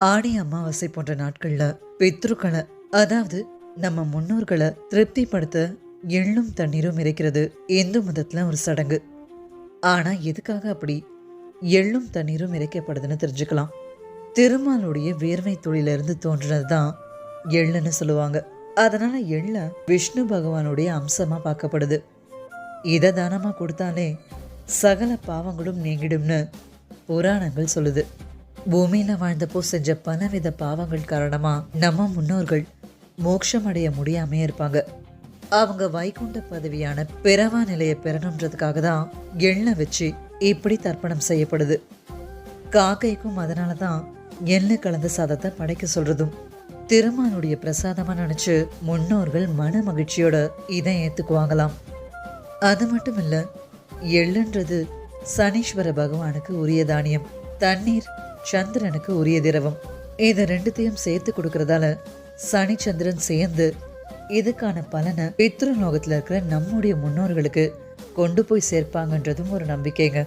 ஆடி அமாவாசை போன்ற நாட்கள்ல பித்ருக்களை, அதாவது நம்ம முன்னோர்களை திருப்திப்படுத்த எள்ளும் தண்ணீரும் இறைக்கிறது இந்து மதத்துல ஒரு சடங்கு. ஆனா எதுக்காக அப்படி எள்ளும் தண்ணீரும் இறைக்கப்படுதுன்னு தெரிஞ்சுக்கலாம். திருமாலுடைய வேர்வை துளியிலிருந்து தோன்றினது தான் எள்ளுன்னு சொல்லுவாங்க. அதனால எள்ள விஷ்ணு பகவானுடைய அம்சமா பார்க்கப்படுது. இதை தானமா கொடுத்தாலே சகல பாவங்களும் நீங்கிடும்னு புராணங்கள் சொல்லுது. பூமியில வாழ்ந்தப்போ செஞ்ச பலவித பாவங்கள் காரணமா நம்ம முன்னோர்கள் மோட்சம் அடைய முடியாம இருப்பாங்க. அவங்க வைகுண்ட பதவியான பிறவா நிலையை பெறணுன்றதுக்காக தான் எண்ணெய் வச்சு இப்படி தர்ப்பணம் செய்யப்படுது. காக்கைக்கும் அதனால தான் எண்ணெய் கலந்த சாதத்தை படைக்க சொல்றதும் திருமாலுடைய பிரசாதமா நினைச்சு முன்னோர்கள் மன மகிழ்ச்சியோட இதை ஏத்துக்குவாங்களாம். அது மட்டும் இல்ல, எள்ளுன்றது சனீஸ்வர பகவானுக்கு உரிய தானியம், தண்ணீர் சந்திரனுக்கு உரிய திரவம். இது ரெண்டுத்தையும் சேர்த்து கொடுக்கறதால சனி சந்திரன் சேர்ந்து இதுக்கான பலனை பித்ருலோகத்துல இருக்கிற நம்முடைய முன்னோர்களுக்கு கொண்டு போய் சேர்ப்பாங்கன்றதும் ஒரு நம்பிக்கைங்க.